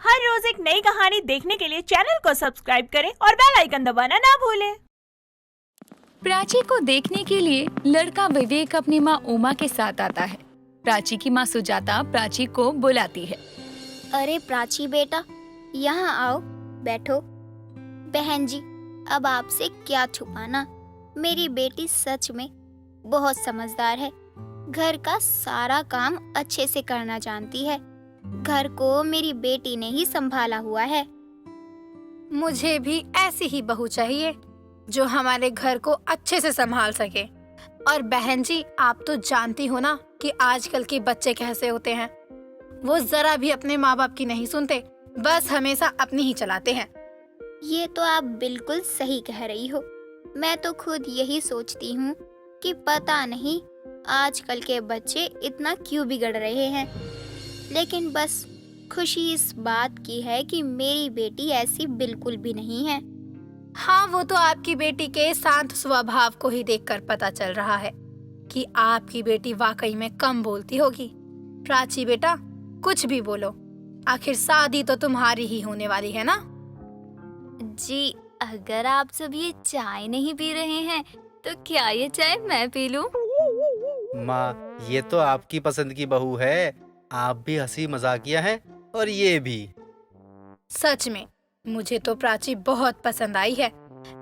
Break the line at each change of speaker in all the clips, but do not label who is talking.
हर रोज एक नई कहानी देखने के लिए चैनल को सब्सक्राइब करें और बेल आइकन दबाना ना भूलें।
प्राची को देखने के लिए लड़का विवेक अपनी माँ उमा के साथ आता है। प्राची की माँ सुजाता प्राची को बुलाती है।
अरे प्राची बेटा, यहाँ आओ, बैठो। बहन जी, अब आपसे क्या छुपाना, मेरी बेटी सच में बहुत समझदार है। घर का सारा काम अच्छे से करना जानती है। घर को मेरी बेटी ने ही संभाला हुआ है।
मुझे भी ऐसी ही बहू चाहिए जो हमारे घर को अच्छे से संभाल सके। और बहन जी, आप तो जानती हो ना कि आजकल के बच्चे कैसे होते हैं। वो जरा भी अपने माँ बाप की नहीं सुनते, बस हमेशा अपनी ही चलाते हैं।
ये तो आप बिल्कुल सही कह रही हो। मैं तो खुद यही सोचती हूँ कि पता नहीं आजकल के बच्चे इतना क्यों बिगड़ रहे हैं। लेकिन बस खुशी इस बात की है कि मेरी बेटी ऐसी बिल्कुल भी नहीं है।
हाँ, वो तो आपकी बेटी के शांत स्वभाव को ही देखकर पता चल रहा है कि आपकी बेटी वाकई में कम बोलती होगी। प्राची बेटा, कुछ भी बोलो, आखिर शादी तो तुम्हारी ही होने वाली है ना।
जी, अगर आप सब ये चाय नहीं पी रहे हैं तो क्या ये चाय मैं पी लूं?
माँ, ये तो आपकी पसंद की बहू है। आप भी हंसी मजाकिया हैं और ये भी।
सच में मुझे तो प्राची बहुत पसंद आई है।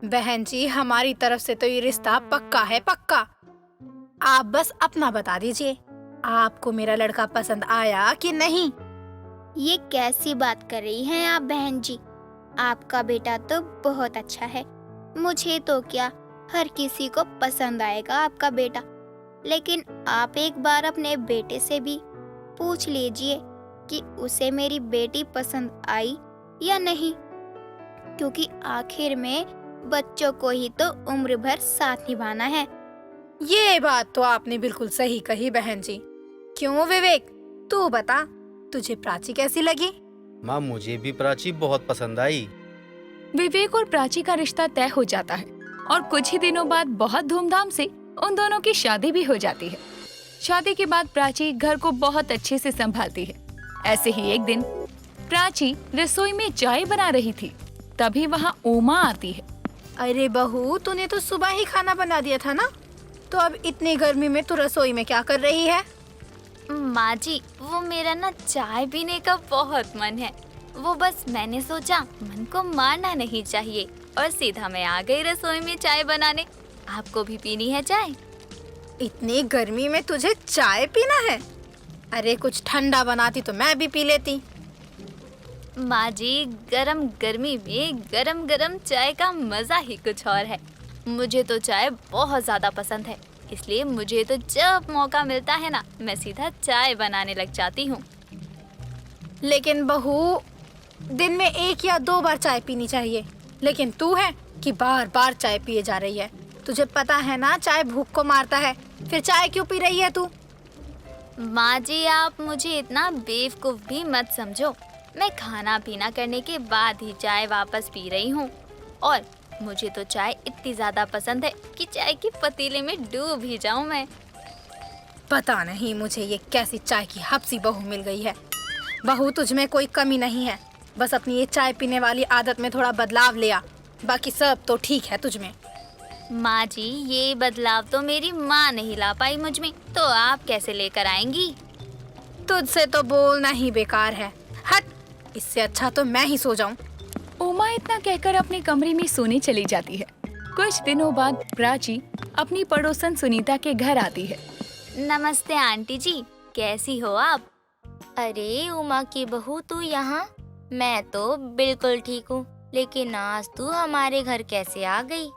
बहन जी, हमारी तरफ से तो ये रिश्ता पक्का है, पक्का। आप बस अपना बता दीजिए, आपको मेरा लड़का पसंद आया कि नहीं।
ये कैसी बात कर रही हैं आप बहन जी? आपका बेटा तो बहुत अच्छा है। मुझे तो क्या, हर किसी को पसंद आएगा आपका बेटा। लेकिन आप एक बार अपने बेटे से भी पूछ लीजिए कि उसे मेरी बेटी पसंद आई या नहीं, क्योंकि आखिर में बच्चों को ही तो उम्र भर साथ निभाना है।
ये बात तो आपने बिल्कुल सही कही बहन जी। क्यों विवेक, तू बता, तुझे प्राची कैसी लगी?
माँ, मुझे भी प्राची बहुत पसंद आई।
विवेक और प्राची का रिश्ता तय हो जाता है और कुछ ही दिनों बाद बहुत धूमधाम से उन दोनों की शादी भी हो जाती है। शादी के बाद प्राची घर को बहुत अच्छे से संभालती है। ऐसे ही एक दिन प्राची रसोई में चाय बना रही थी, तभी वहाँ उमा आती है।
अरे बहू, तूने तो सुबह ही खाना बना दिया था ना, तो अब इतनी गर्मी में तू रसोई में क्या कर रही है?
माँ जी, वो मेरा ना चाय पीने का बहुत मन है। वो बस मैंने सोचा मन को मारना नहीं चाहिए और सीधा मैं आ गई रसोई में चाय बनाने। आपको भी पीनी है चाय?
इतनी गर्मी में तुझे चाय पीना है? अरे कुछ ठंडा बनाती तो मैं भी पी लेती।
माँ जी, गरम गर्मी में गरम गरम चाय का मजा ही कुछ और है। मुझे तो चाय बहुत ज्यादा पसंद है, इसलिए मुझे तो जब मौका मिलता है ना, मैं सीधा चाय बनाने लग जाती हूँ।
लेकिन बहू, दिन में 1 या 2 बार चाय पीनी चाहिए, लेकिन तू है कि बार बार चाय पिए जा रही है। तुझे पता है ना, चाय भूख को मारता है, फिर चाय क्यों पी रही है तू?
माँ जी, आप मुझे इतना बेवकूफ भी मत समझो। मैं खाना पीना करने के बाद ही चाय वापस पी रही हूँ, और मुझे तो चाय इतनी ज्यादा पसंद है कि चाय की पतीले में डूब ही जाऊँ मैं।
पता नहीं मुझे ये कैसी चाय की हफ्सी बहू मिल गई है। बहू, तुझ में कोई कमी नहीं है, बस अपनी ये चाय पीने वाली आदत में थोड़ा बदलाव ले आ, बाकी सब तो ठीक है तुझ में।
माँ जी, ये बदलाव तो मेरी माँ नहीं ला पाई मुझ में, तो आप कैसे लेकर आएंगी?
तुझसे तो बोलना ही बेकार है। हट, इससे अच्छा तो मैं ही सो जाऊं।
उमा इतना कहकर अपने कमरे में सोने चली जाती है। कुछ दिनों बाद प्राची अपनी पड़ोसन सुनीता के घर आती है। नमस्ते आंटी जी, कैसी हो आप?
अरे उमा की बहू, तू यहाँ? मैं तो बिल्कुल ठीक हूँ, लेकिन आज तू हमारे घर कैसे आ गई?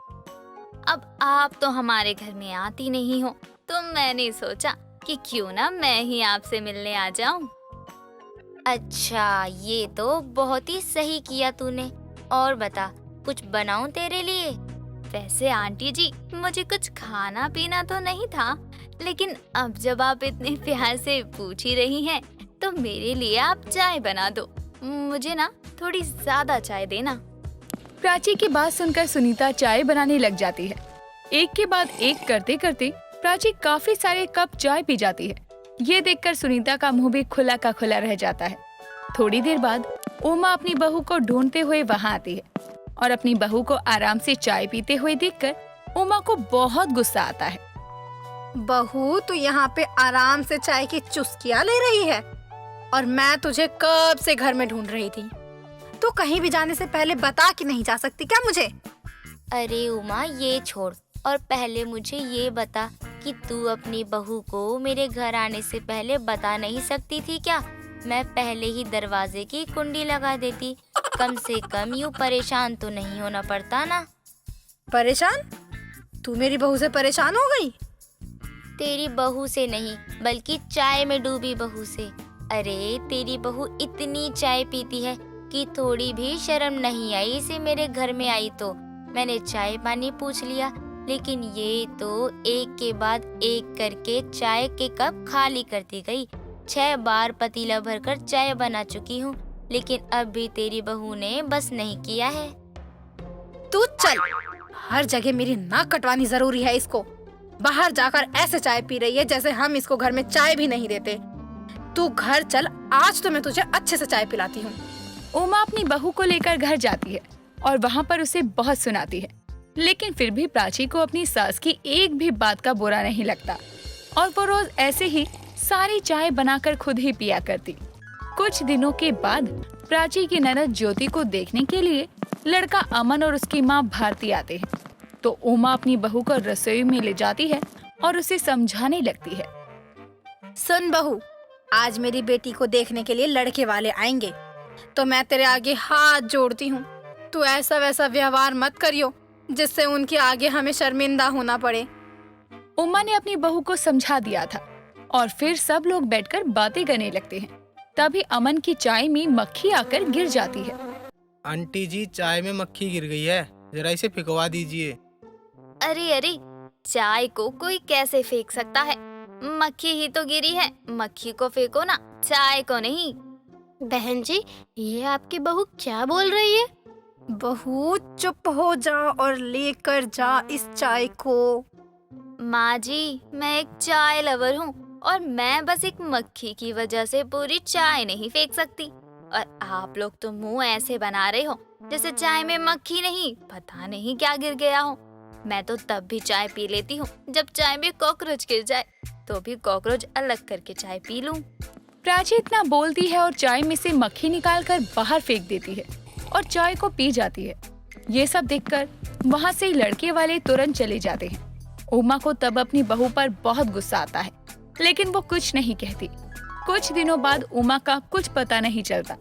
अब आप तो हमारे घर में आती नहीं हो, तो मैंने सोचा कि क्यों ना मैं ही आपसे मिलने आ जाऊं।
अच्छा, ये तो बहुत ही सही किया तूने। और बता, कुछ बनाऊं तेरे लिए?
वैसे आंटी जी, मुझे कुछ खाना पीना तो नहीं था, लेकिन अब जब आप इतने प्यार से पूछ ही रही हैं, तो मेरे लिए आप चाय बना दो। मुझे ना थोड़ी ज्यादा चाय देना। प्राची की बात सुनकर सुनीता चाय बनाने लग जाती है। एक के बाद एक करते करते प्राची काफी सारे कप चाय पी जाती है। ये देखकर सुनीता का मुंह भी खुला का खुला रह जाता है। थोड़ी देर बाद
उमा अपनी बहू को ढूंढते हुए वहां आती है और अपनी बहू को आराम से चाय पीते हुए देखकर उमा को बहुत गुस्सा आता है।
बहू, तू यहाँ पे आराम से चाय की चुस्कियां ले रही है और मैं तुझे कब से घर में ढूंढ रही थी। तू कहीं भी जाने से पहले बता कि नहीं जा सकती क्या मुझे?
अरे उमा, ये छोड़ और पहले मुझे ये बता कि तू अपनी बहू को मेरे घर आने से पहले बता नहीं सकती थी क्या? मैं पहले ही दरवाजे की कुंडी लगा देती। कम से कम यूँ परेशान तो नहीं होना पड़ता ना।
परेशान? तू मेरी बहू से परेशान हो गई?
तेरी बहू से नहीं, बल्कि चाय में डूबी बहू से। अरे तेरी बहू इतनी चाय पीती है कि थोड़ी भी शर्म नहीं आई इसे मेरे घर में आई तो। मैंने चाय पानी पूछ लिया, लेकिन ये तो एक के बाद एक करके चाय के कप खाली करती गई। 6 बार पतीला भरकर चाय बना चुकी हूँ, लेकिन अब भी तेरी बहू ने बस नहीं किया है।
तू चल, हर जगह मेरी नाक कटवानी जरूरी है इसको। बाहर जाकर ऐसे चाय पी रही है जैसे हम इसको घर में चाय भी नहीं देते। तू घर चल, आज तो मैं तुझे अच्छे से चाय पिलाती हूँ।
उमा अपनी बहू को लेकर घर जाती है और वहाँ पर उसे बहुत सुनाती है, लेकिन फिर भी प्राची को अपनी सास की एक भी बात का बुरा नहीं लगता और वो रोज ऐसे ही सारी चाय बनाकर खुद ही पिया करती। कुछ दिनों के बाद प्राची की ननद ज्योति को देखने के लिए लड़का अमन और उसकी माँ भारती आते हैं, तो उमा अपनी बहू को रसोई में ले जाती है और उसे समझाने लगती है।
सुन बहू, आज मेरी बेटी को देखने के लिए लड़के वाले आएंगे, तो मैं तेरे आगे हाथ जोड़ती हूँ, तू ऐसा वैसा व्यवहार मत करियो जिससे उनके आगे हमें शर्मिंदा होना पड़े।
उमा ने अपनी बहू को समझा दिया था और फिर सब लोग बैठकर बातें करने लगते हैं। तभी अमन की चाय में मक्खी आकर गिर जाती है।
आंटी जी, चाय में मक्खी गिर गई है, जरा इसे फेंकवा दीजिए।
अरे अरे, चाय को कोई कैसे फेंक सकता है? मक्खी ही तो गिरी है, मक्खी को फेंको ना, चाय को नहीं।
बहन जी, ये आपकी बहू क्या बोल रही है?
बहू चुप हो जा और लेकर जा इस चाय को।
माँ जी, मैं एक चाय लवर हूँ और मैं बस एक मक्खी की वजह से पूरी चाय नहीं फेंक सकती। और आप लोग तो मुंह ऐसे बना रहे हो जैसे चाय में मक्खी नहीं, पता नहीं क्या गिर गया हो। मैं तो तब भी चाय पी लेती हूँ जब चाय में कॉकरोच गिर जाए, तो भी कॉकरोच अलग करके चाय पी लूँ।
प्राची इतना बोलती है और चाय में से मक्खी निकालकर बाहर फेंक देती है और चाय को पी जाती है। ये सब देखकर वहाँ से लड़के वाले तुरंत चले जाते हैं। उमा को तब अपनी बहू पर बहुत गुस्सा आता है, लेकिन वो कुछ नहीं कहती। कुछ दिनों बाद उमा का कुछ पता नहीं चलता।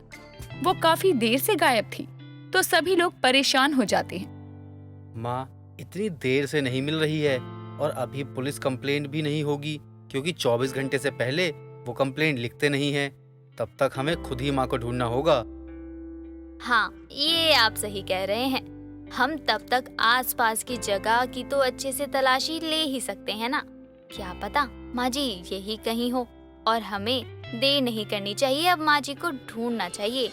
वो काफी देर से गायब थी, तो सभी लोग परेशान हो जाते हैं।
माँ इतनी देर से नहीं मिल रही है और अभी पुलिस कंप्लेंट भी नहीं होगी, क्योंकि 24 घंटे से पहले वो कंप्लेंट लिखते नहीं हैं। तब तक हमें खुद ही माँ को ढूंढना होगा।
हाँ, ये आप सही कह रहे हैं। हम तब तक आसपास की जगह की तो अच्छे से तलाशी ले ही सकते हैं ना। क्या पता माँ जी यही कहीं हो और हमें देर नहीं करनी चाहिए, अब माँ जी को ढूंढना चाहिए।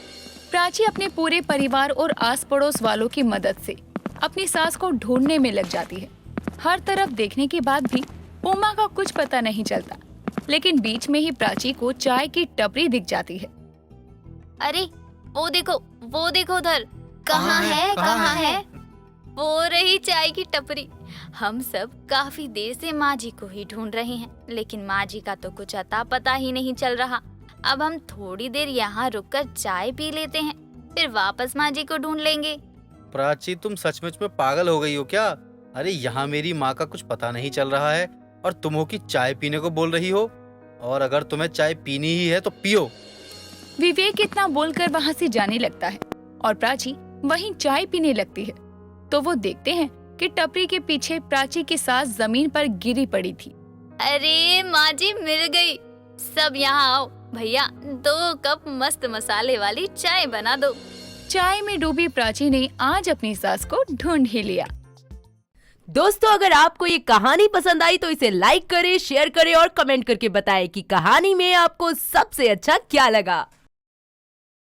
प्राची अपने पूरे परिवार और आस पड़ोस वालों की मदद से अपनी सास को ढूंढने में लग जाती है। हर तरफ देखने के बाद भी उमा का कुछ पता नहीं चलता, लेकिन बीच में ही प्राची को चाय की टपरी दिख जाती है।
अरे वो देखो उधर।
कहाँ है?
कहाँ है?
वो रही चाय की टपरी। हम सब काफी देर से माँ जी को ही ढूंढ रहे हैं, लेकिन माँ जी का तो कुछ अता पता ही नहीं चल रहा। अब हम थोड़ी देर यहाँ रुककर चाय पी लेते हैं, फिर वापस माँ जी को ढूंढ लेंगे।
प्राची, तुम सचमुच में पागल हो गई हो क्या? अरे यहाँ मेरी माँ का कुछ पता नहीं चल रहा है और तुम हो कि चाय पीने को बोल रही हो। और अगर तुम्हें चाय पीनी ही है तो पियो।
विवेक इतना बोलकर वहाँ से जाने लगता है और प्राची वहीं चाय पीने लगती है। तो वो देखते हैं कि टपरी के पीछे प्राची की सास जमीन पर गिरी पड़ी थी।
अरे माँ जी मिल गई। सब यहाँ आओ, भैया 2 कप मस्त मसाले वाली चाय बना दो।
चाय में डूबी प्राची ने आज अपनी सास को ढूंढ ही लिया।
दोस्तों, अगर आपको ये कहानी पसंद आई तो इसे लाइक करें, शेयर करें और कमेंट करके बताएं कि कहानी में आपको सबसे अच्छा क्या लगा।